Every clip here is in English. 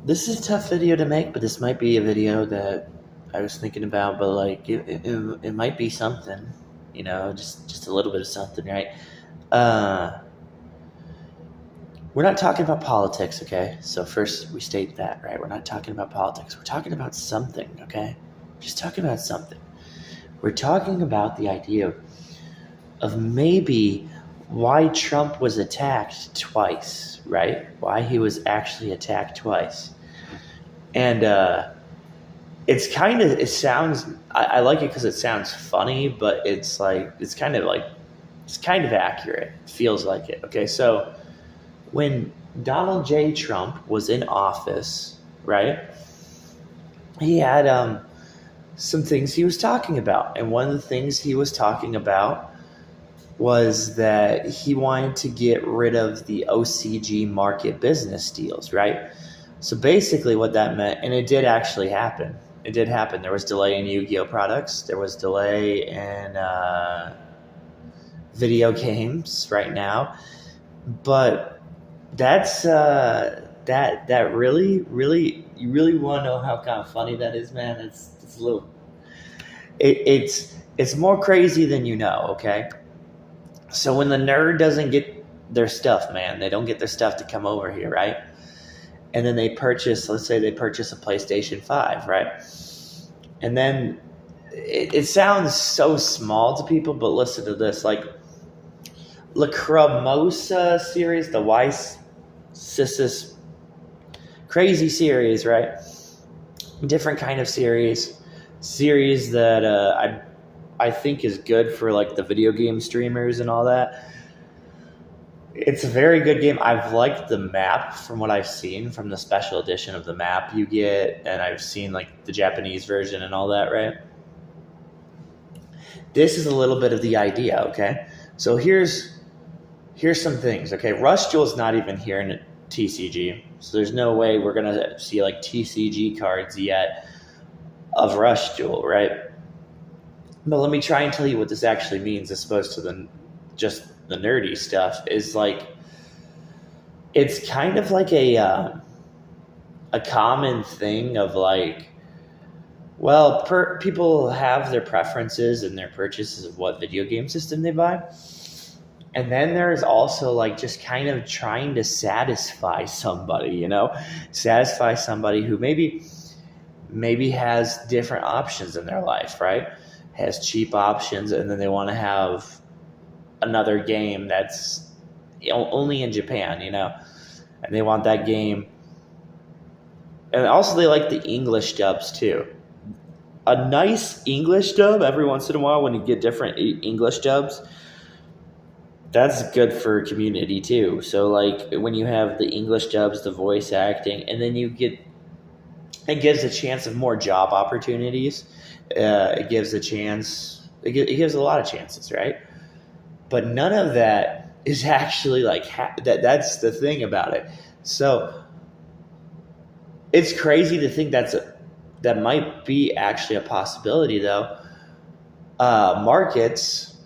This is a tough video to make, but this might be a video that I was thinking about, but like it might be something, just a little bit of something, right? Uh, we're not talking about politics, okay? So first we state that, right? We're not talking about politics. We're talking about something, okay? Just talking about something. We're talking about the idea of maybe why Trump was attacked twice, right? Why he was actually attacked twice. And it sounds, I like it because it sounds funny, but it's kind of accurate. It feels like it. Okay, so when Donald J. Trump was in office, right, he had some things he was talking about. And one of the things he was talking about was that he wanted to get rid of the OCG market business deals, right? So basically, what that meant, and it did actually happen. It did happen. There was delay in Yu-Gi-Oh products. There was delay in video games right now. But that really you really want to know how kind of funny that is, man. It's a little it's more crazy than you know. Okay, so when the nerd doesn't get their stuff, man, they don't get their stuff to come over here, right? And then let's say they purchase a PlayStation 5, right? And then it sounds so small to people, but listen to this. Like Lacrimosa series, the Weiss Sissus crazy series, right? Different kind of series that I think is good for like the video game streamers and all that. It's a very good game. I've liked the map from what I've seen from the special edition of the map you get, and I've seen like the Japanese version and all that, right? This is a little bit of the idea, okay? So here's some things, okay? Rush Jewel's not even here in TCG, so there's no way we're gonna see like TCG cards yet of Rush Jewel, right? But let me try and tell you what this actually means as opposed to just the nerdy stuff. Is like it's kind of like a common thing of like, well, people have their preferences and their purchases of what video game system they buy. And then there's also like just kind of trying to satisfy somebody, satisfy somebody who maybe has different options in their life, right? Has cheap options, and then they want to have another game that's only in Japan, and they want that game. And also they like the English dubs too. A nice English dub every once in a while when you get different English dubs, that's good for community too. So like when you have the English dubs, the voice acting, and then it gives a chance of more job opportunities. It gives it gives a lot of chances, right? But none of that is actually like that. That's the thing about it. So it's crazy to think that might be actually a possibility, though. Markets,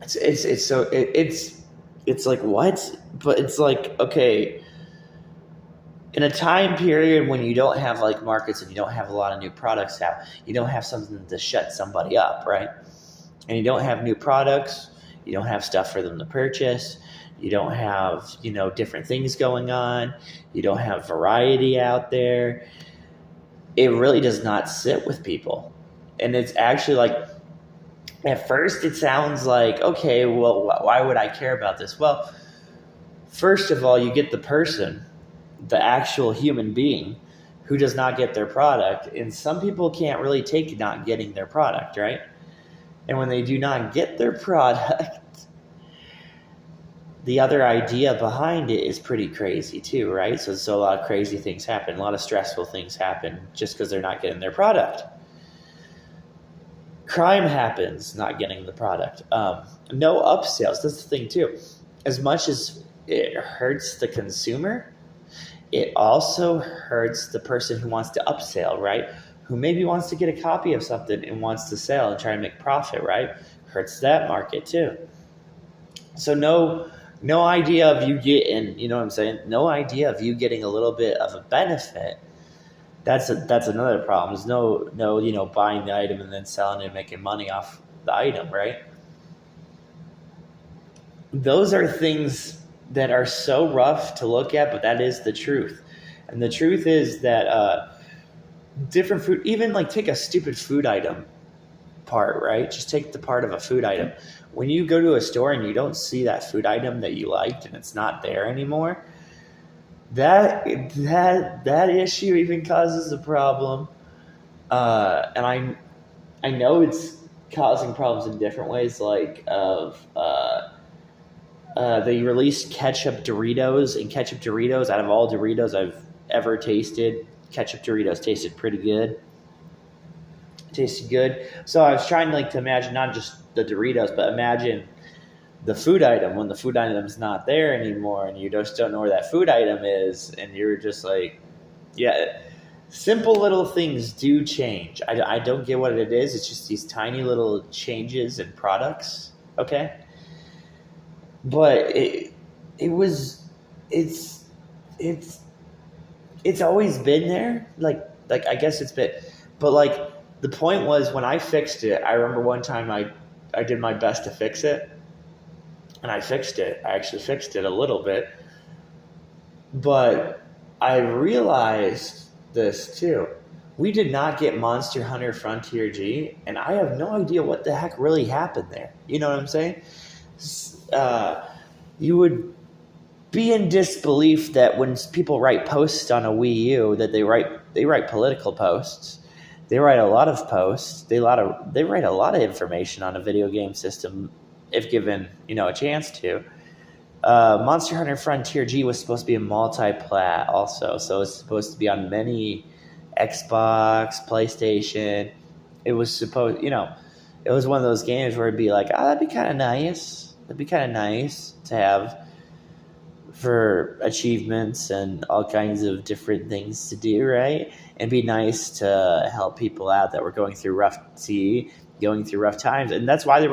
it's like what? But it's like, okay, in a time period when you don't have like markets and you don't have a lot of new products out, you don't have something to shut somebody up, right? And you don't have new products, you don't have stuff for them to purchase, you don't have, different things going on, you don't have variety out there. It really does not sit with people. And it's actually like, at first it sounds like, okay, well, why would I care about this? Well, first of all, you get the person, the actual human being, who does not get their product. And some people can't really take not getting their product, right? And when they do not get their product, the other idea behind it is pretty crazy too, right? So a lot of crazy things happen. A lot of stressful things happen just because they're not getting their product. Crime happens not getting the product. No upsells. That's the thing too. As much as it hurts the consumer, it also hurts the person who wants to upsell, right? Who maybe wants to get a copy of something and wants to sell and try to make profit, right? Hurts that market too. So no no idea of you getting, you know what I'm saying? No idea of you getting a little bit of a benefit. That's another problem. Is no buying the item and then selling it and making money off the item, right? Those are things that are so rough to look at, but that is the truth. And the truth is that different food, even like take a stupid food item part, right? Just take the part of a food item. When you go to a store and you don't see that food item that you liked and it's not there anymore, that issue even causes a problem. And I know it's causing problems in different ways, like they released ketchup Doritos, and ketchup Doritos, out of all Doritos I've ever tasted, ketchup Doritos tasted pretty good. Tasted good. So I was trying to imagine not just the Doritos, but imagine the food item when the food item's not there anymore, and you just don't know where that food item is, and you're just like, yeah. Simple little things do change. I don't get what it is. It's just these tiny little changes in products. Okay. But it's always been there. Like I guess it's been, but the point was when I fixed it, I remember one time I did my best to fix it, and I fixed it. I actually fixed it a little bit, but I realized this too. We did not get Monster Hunter Frontier G, and I have no idea what the heck really happened there. You know what I'm saying? You would be in disbelief that when people write posts on a Wii U, that they write political posts. They write a lot of posts. They write a lot of information on a video game system if given a chance to. Monster Hunter Frontier G was supposed to be a multi-plat also, so it's supposed to be on many Xbox, PlayStation. It was supposed, it was one of those games where it'd be like, that'd be kind of nice. That'd be kind of nice to have for achievements and all kinds of different things to do, right? It'd be nice to help people out that were going through rough times, and that's why there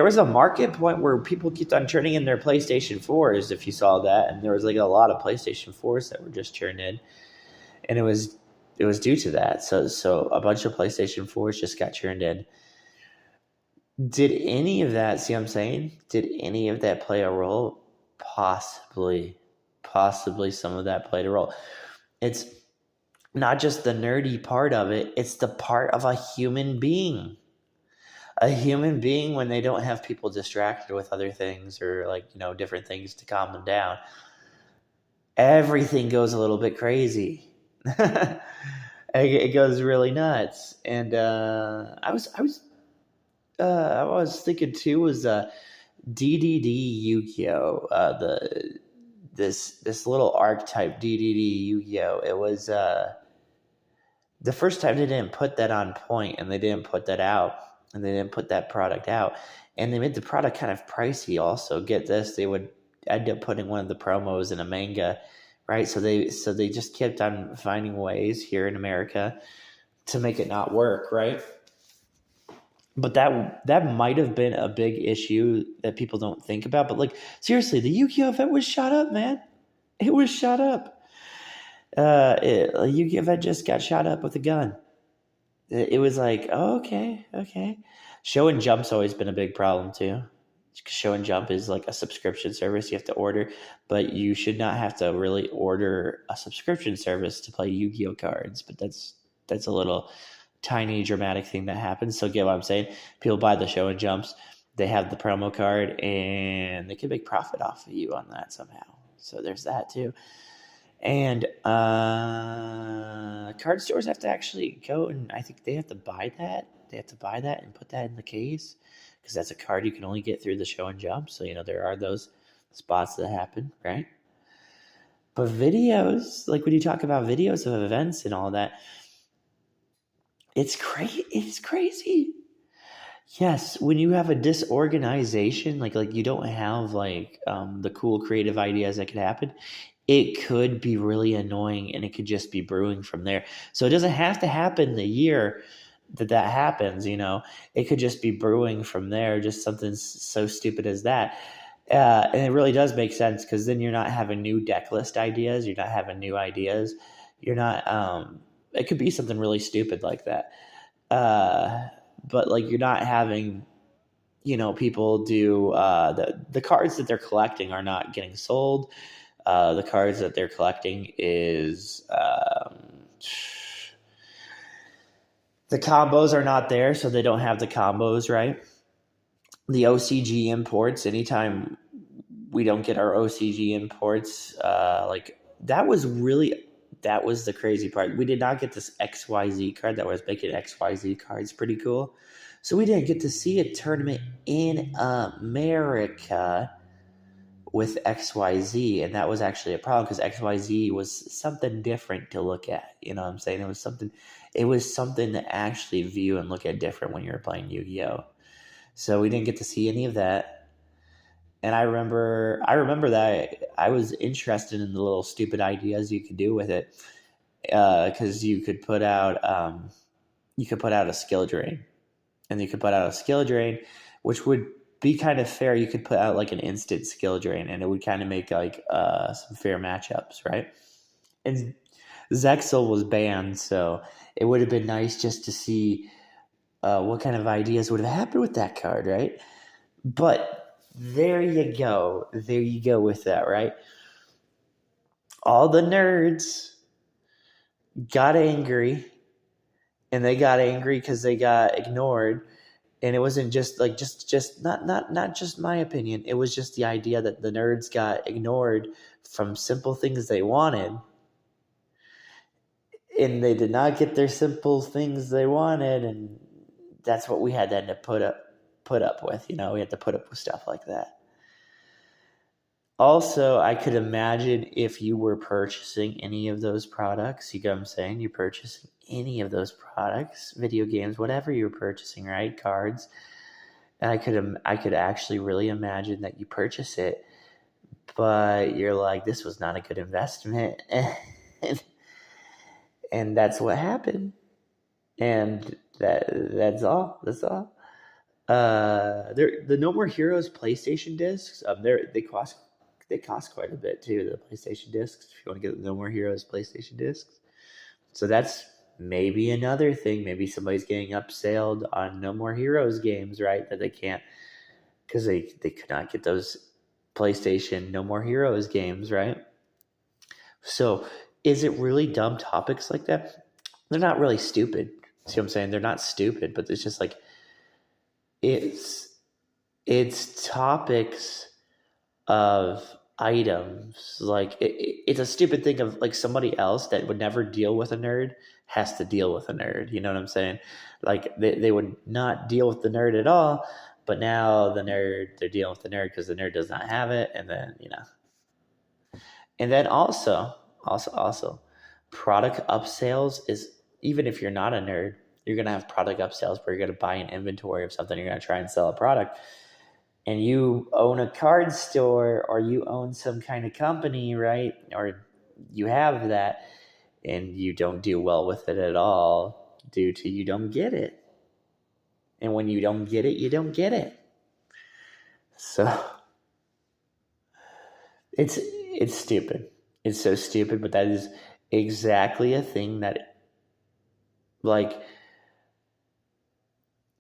was a market point where people kept on turning in their PlayStation 4s, if you saw that, and there was a lot of PlayStation 4s that were just turned in, and it was due to that. So a bunch of PlayStation 4s just got turned in. Did any of that, see what I'm saying? Did any of that play a role? Possibly some of that played a role. It's not just the nerdy part of it, it's the part of a human being. A human being, when they don't have people distracted with other things or different things to calm them down, everything goes a little bit crazy. It goes really nuts. And I was thinking too was DDD Yu-Gi-Oh, this little archetype DDD Yu-Gi-Oh. It was the first time they didn't put that on point, and they didn't put that out. And they didn't put that product out. And they made the product kind of pricey also. Get this, they would end up putting one of the promos in a manga, right? So they just kept on finding ways here in America to make it not work, right? But that might have been a big issue that people don't think about. But seriously, the Yu-Gi-Oh event was shot up, man. It was shot up. A Yu-Gi-Oh event just got shot up with a gun. It was okay. Show and Jump's always been a big problem too. Show and Jump is like a subscription service you have to order, but you should not have to really order a subscription service to play Yu-Gi-Oh cards. But that's a little tiny dramatic thing that happens. So get what I'm saying? People buy the Show and Jumps, they have the promo card, and they can make profit off of you on that somehow. So there's that too. And card stores have to actually go, and I think they have to buy that. They have to buy that and put that in the case, because that's a card you can only get through the Show and Jump. So, there are those spots that happen, right? But videos, when you talk about videos of events and all that, it's crazy. Yes, when you have a disorganization, like you don't have the cool creative ideas that could happen, it could be really annoying, and it could just be brewing from there. So it doesn't have to happen the year that happens, It could just be brewing from there, just something so stupid as that. And it really does make sense because then you're not having new deck list ideas. You're not having new ideas. You're not. It could be something really stupid like that. But like you're not having, people do the cards that they're collecting are not getting sold. The cards that they're collecting is the combos are not there, so they don't have the combos, right? The OCG imports, anytime we don't get our OCG imports, that was the crazy part. We did not get this XYZ card that was making XYZ cards pretty cool. So we didn't get to see a tournament in America with XYZ, and that was actually a problem because XYZ was something different to look at. You know what I'm saying? It was something to actually view and look at different when you were playing Yu-Gi-Oh! So we didn't get to see any of that. And I remember that I was interested in the little stupid ideas you could do with it, because you could put out a skill drain, and you could put out a skill drain, which would be kind of fair. You could put out like an instant skill drain, and it would kind of make like some fair matchups, right? And Zexal was banned, so it would have been nice just to see what kind of ideas would have happened with that card, right? But there you go with that, right? All the nerds got angry, and they got angry because they got ignored. And it wasn't just like just not just my opinion. It was just the idea that the nerds got ignored from simple things they wanted, and they did not get their simple things they wanted, and that's what we had then to put up with. We had to put up with stuff like that. Also, I could imagine if you were purchasing any of those products, you know what I'm saying? You're purchasing any of those products, video games, whatever you're purchasing, right? Cards. And I could actually really imagine that you purchase it, but you're like, this was not a good investment. And that's what happened. And that's all. That's all. The No More Heroes PlayStation discs, they cost quite a bit too, the PlayStation discs, if you want to get the No More Heroes PlayStation discs. So that's maybe another thing. Maybe somebody's getting upselled on No More Heroes games, right? That they can't, because they could not get those PlayStation No More Heroes games, right? So is it really dumb topics like that? They're not really stupid. See what I'm saying? They're not stupid, but it's just like, it's topics of items. Like it's a stupid thing of like somebody else that would never deal with a nerd has to deal with a nerd. You know what I'm saying? Like they would not deal with the nerd at all, but now they're dealing with the nerd because the nerd does not have it. And then also product upsales is, even if you're not a nerd, you're going to have product upsales where you're going to buy an inventory of something. You're going to try and sell a product. And you own a card store, or you own some kind of company, right? Or you have that, and you don't do well with it at all due to you don't get it. And when you don't get it, you don't get it. So it's stupid. It's so stupid, but that is exactly a thing that, like,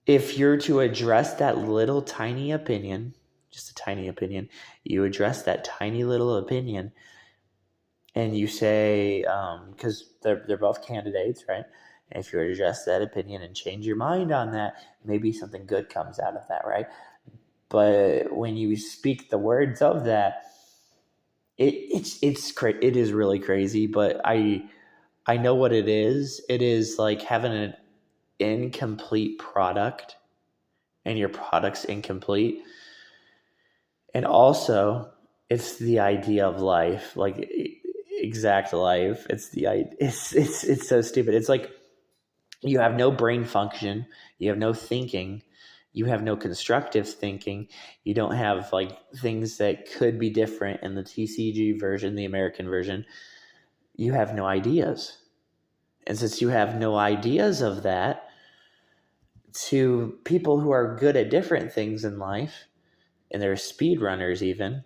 if you're to address that little tiny opinion, just a tiny opinion, you address that tiny little opinion, and you say, because they're both candidates, right? And if you address that opinion and change your mind on that, maybe something good comes out of that, right? But when you speak the words of that, it is really crazy. But I know what it is. It is like having an incomplete product, and your product's incomplete. And also, it's the idea of life, like exact life. It's so stupid. It's like you have no brain function, you have no thinking, you have no constructive thinking, you don't have like things that could be different in the TCG version, the American version. You have no ideas. And since you have no ideas of that, to people who are good at different things in life, and they're speedrunners even.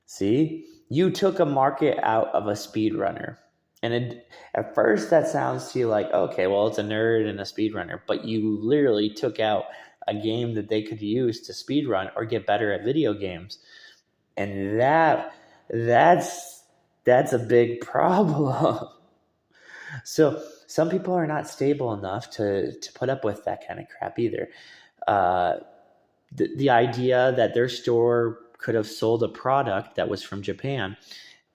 See, you took a market out of a speedrunner. And at first that sounds to you like, okay, well, it's a nerd and a speedrunner, but you literally took out a game that they could use to speedrun or get better at video games. And that's a big problem. So some people are not stable enough to put up with that kind of crap either. The idea that their store could have sold a product that was from Japan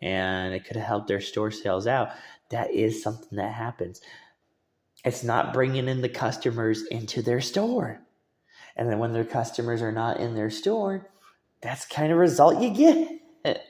and it could have helped their store sales out, that is something that happens. It's not bringing in the customers into their store. And then when their customers are not in their store, that's kind of result you get.